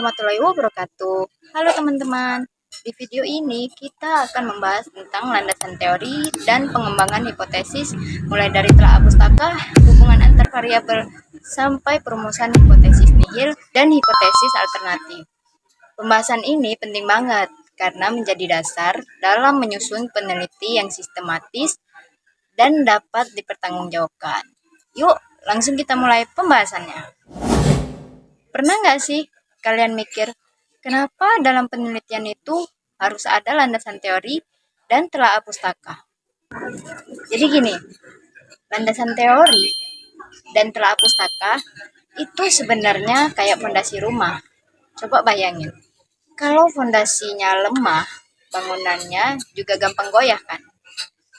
warahmatullahi wabarakatuh. Halo teman-teman, di video ini kita akan membahas tentang landasan teori dan pengembangan hipotesis mulai dari telah pustaka, hubungan antar variabel, sampai perumusan hipotesis nihil dan hipotesis alternatif. Pembahasan ini penting banget karena menjadi dasar dalam menyusun peneliti yang sistematis dan dapat dipertanggungjawabkan. Yuk, langsung kita mulai pembahasannya. Pernah nggak sih kalian mikir, kenapa dalam penelitian itu harus ada landasan teori dan telaah pustaka? Jadi gini, landasan teori dan telaah pustaka itu sebenarnya kayak fondasi rumah. Coba bayangin, kalau fondasinya lemah, bangunannya juga gampang goyah kan?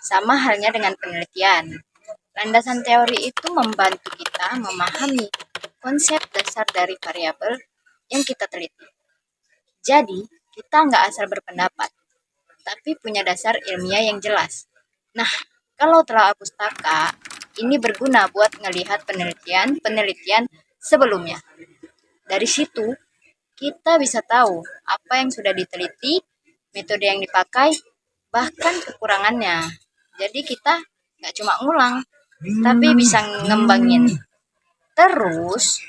Sama halnya dengan penelitian. Landasan teori itu membantu kita memahami konsep dasar dari variabel yang kita teliti. Jadi, kita nggak asal berpendapat, tapi punya dasar ilmiah yang jelas. Nah, kalau telah pustaka, ini berguna buat ngelihat penelitian sebelumnya. Dari situ, kita bisa tahu apa yang sudah diteliti, metode yang dipakai, bahkan kekurangannya. Jadi kita nggak cuma ngulang, tapi bisa ngembangin. Terus,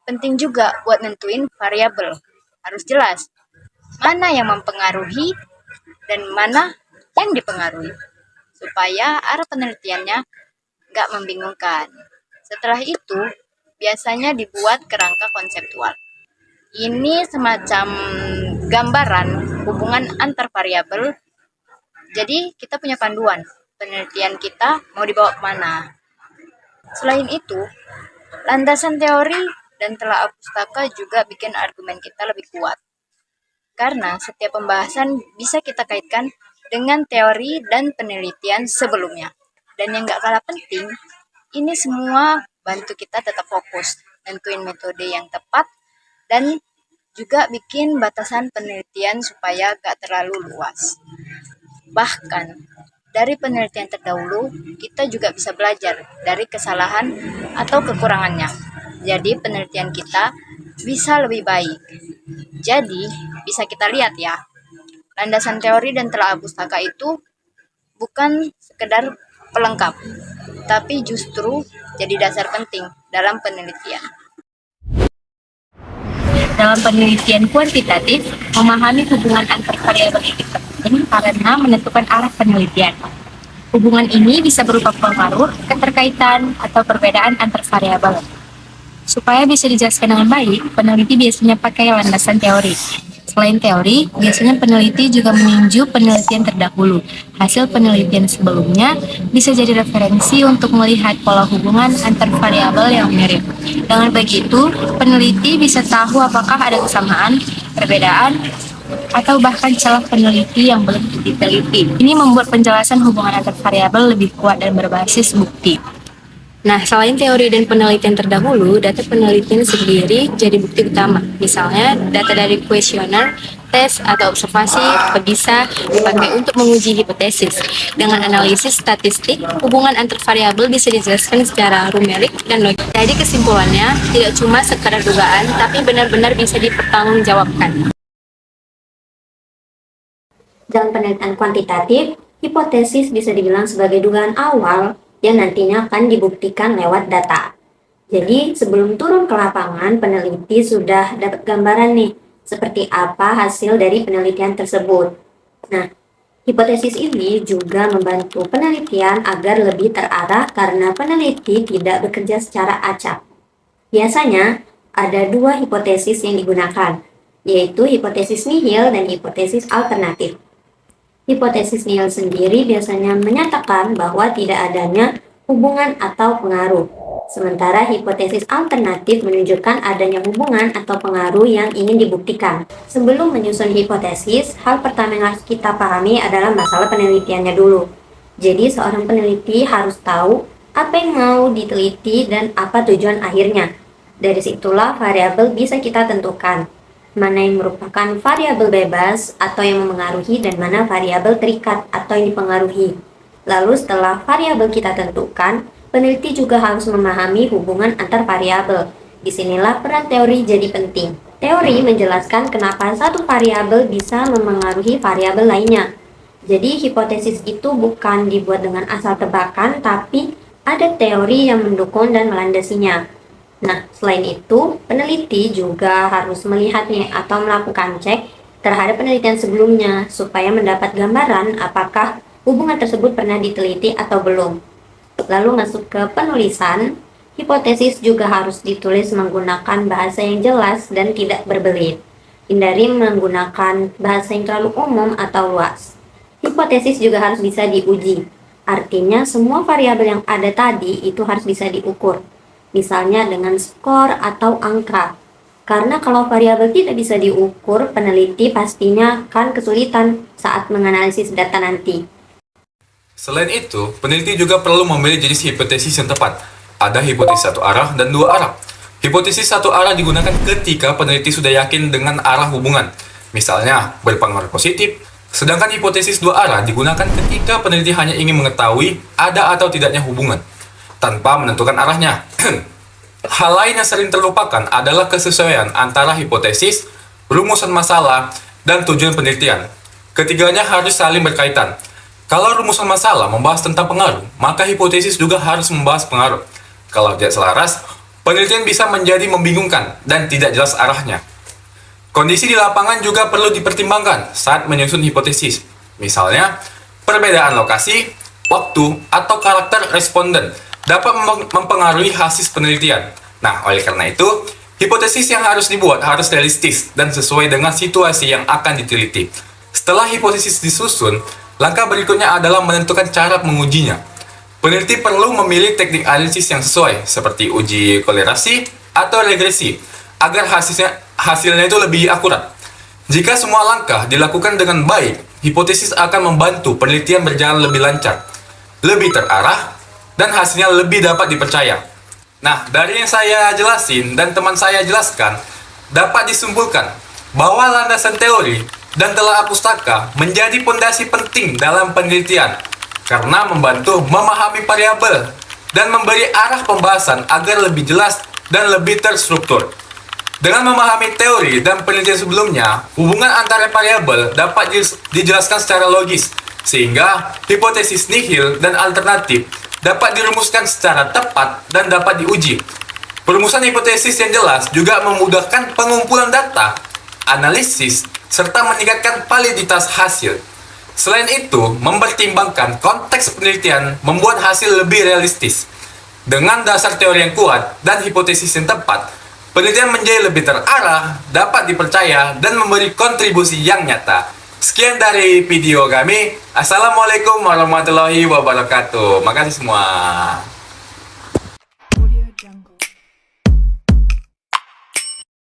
penting juga buat nentuin variabel. Harus jelas mana yang mempengaruhi dan mana yang dipengaruhi. Supaya arah penelitiannya nggak membingungkan. Setelah itu, biasanya dibuat kerangka konseptual. Ini semacam gambaran hubungan antar variabel. Jadi, kita punya panduan. Penelitian kita mau dibawa kemana. Selain itu, landasan teori dan telaah pustaka juga bikin argumen kita lebih kuat. Karena setiap pembahasan bisa kita kaitkan dengan teori dan penelitian sebelumnya. Dan yang gak kalah penting, ini semua bantu kita tetap fokus, nentuin metode yang tepat, dan juga bikin batasan penelitian supaya gak terlalu luas. Bahkan, dari penelitian terdahulu, kita juga bisa belajar dari kesalahan atau kekurangannya. Jadi penelitian kita bisa lebih baik. Jadi bisa kita lihat ya, landasan teori dan telaah pustaka itu bukan sekedar pelengkap, tapi justru jadi dasar penting dalam penelitian. Dalam penelitian kuantitatif, memahami hubungan antar variabel ini penting karena menentukan arah penelitian. Hubungan ini bisa berupa pengaruh, keterkaitan, atau perbedaan antar variabel. Supaya bisa dijelaskan dengan baik, peneliti biasanya pakai landasan teori. Selain teori, biasanya peneliti juga meninjau penelitian terdahulu. Hasil penelitian sebelumnya bisa jadi referensi untuk melihat pola hubungan antar variabel yang mirip. Dengan begitu, peneliti bisa tahu apakah ada kesamaan, perbedaan, atau bahkan celah peneliti yang belum diteliti. Ini membuat penjelasan hubungan antar variabel lebih kuat dan berbasis bukti. Nah, selain teori dan penelitian terdahulu, data penelitian sendiri jadi bukti utama. Misalnya, data dari kuesioner, tes, atau observasi bisa dipakai untuk menguji hipotesis. Dengan analisis statistik, hubungan antar variabel bisa dijelaskan secara numerik dan logik. Jadi kesimpulannya, tidak cuma sekadar dugaan, tapi benar-benar bisa dipertanggungjawabkan. Dalam penelitian kuantitatif, hipotesis bisa dibilang sebagai dugaan awal yang nantinya akan dibuktikan lewat data. Jadi, sebelum turun ke lapangan, peneliti sudah dapat gambaran nih, seperti apa hasil dari penelitian tersebut. Nah, hipotesis ini juga membantu penelitian agar lebih terarah karena peneliti tidak bekerja secara acak. Biasanya, ada dua hipotesis yang digunakan, yaitu hipotesis nihil dan hipotesis alternatif. Hipotesis nihil sendiri biasanya menyatakan bahwa tidak adanya hubungan atau pengaruh, sementara hipotesis alternatif menunjukkan adanya hubungan atau pengaruh yang ingin dibuktikan. Sebelum menyusun hipotesis, hal pertama yang harus kita pahami adalah masalah penelitiannya dulu. Jadi seorang peneliti harus tahu apa yang mau diteliti dan apa tujuan akhirnya. Dari situlah variabel bisa kita tentukan, mana yang merupakan variabel bebas atau yang memengaruhi dan mana variabel terikat atau yang dipengaruhi. Lalu setelah variabel kita tentukan, peneliti juga harus memahami hubungan antar variabel. Disinilah peran teori jadi penting. Teori menjelaskan kenapa satu variabel bisa memengaruhi variabel lainnya. Jadi hipotesis itu bukan dibuat dengan asal tebakan, tapi ada teori yang mendukung dan melandasinya. Nah, selain itu, peneliti juga harus melihatnya atau melakukan cek terhadap penelitian sebelumnya supaya mendapat gambaran apakah hubungan tersebut pernah diteliti atau belum. Lalu masuk ke penulisan, hipotesis juga harus ditulis menggunakan bahasa yang jelas dan tidak berbelit. Hindari menggunakan bahasa yang terlalu umum atau luas. Hipotesis juga harus bisa diuji. Artinya semua variabel yang ada tadi itu harus bisa diukur. Misalnya dengan skor atau angka. Karena kalau variabel tidak bisa diukur, peneliti pastinya akan kesulitan saat menganalisis data nanti. Selain itu, peneliti juga perlu memilih jenis hipotesis yang tepat. Ada hipotesis satu arah dan dua arah. Hipotesis satu arah digunakan ketika peneliti sudah yakin dengan arah hubungan, misalnya berpengaruh positif. Sedangkan hipotesis dua arah digunakan ketika peneliti hanya ingin mengetahui ada atau tidaknya hubungan, tanpa menentukan arahnya. Hal lain yang sering terlupakan adalah kesesuaian antara hipotesis, rumusan masalah, dan tujuan penelitian. Ketiganya harus saling berkaitan. Kalau rumusan masalah membahas tentang pengaruh, maka hipotesis juga harus membahas pengaruh. Kalau tidak selaras, penelitian bisa menjadi membingungkan dan tidak jelas arahnya. Kondisi di lapangan juga perlu dipertimbangkan saat menyusun hipotesis. Misalnya, perbedaan lokasi, waktu, atau karakter responden dapat mempengaruhi hasil penelitian. Nah, oleh karena itu, hipotesis yang harus dibuat harus realistis dan sesuai dengan situasi yang akan diteliti. Setelah hipotesis disusun, langkah berikutnya adalah menentukan cara mengujinya. Peneliti perlu memilih teknik analisis yang sesuai, seperti uji kolerasi atau regresi, agar hasilnya itu lebih akurat. Jika semua langkah dilakukan dengan baik, hipotesis akan membantu penelitian berjalan lebih lancar, lebih terarah, dan hasilnya lebih dapat dipercaya. Nah, dari yang saya jelasin dan teman saya jelaskan, dapat disimpulkan bahwa landasan teori dan telaah pustaka menjadi fondasi penting dalam penelitian karena membantu memahami variabel dan memberi arah pembahasan agar lebih jelas dan lebih terstruktur. Dengan memahami teori dan penelitian sebelumnya, hubungan antara variabel dapat dijelaskan secara logis, sehingga hipotesis nihil dan alternatif dapat dirumuskan secara tepat dan dapat diuji. Perumusan hipotesis yang jelas juga memudahkan pengumpulan data, analisis, serta meningkatkan validitas hasil. Selain itu, mempertimbangkan konteks penelitian membuat hasil lebih realistis. Dengan dasar teori yang kuat dan hipotesis yang tepat, penelitian menjadi lebih terarah, dapat dipercaya, dan memberi kontribusi yang nyata. Sekian dari video kami. Assalamualaikum warahmatullahi wabarakatuh. Makasih semua.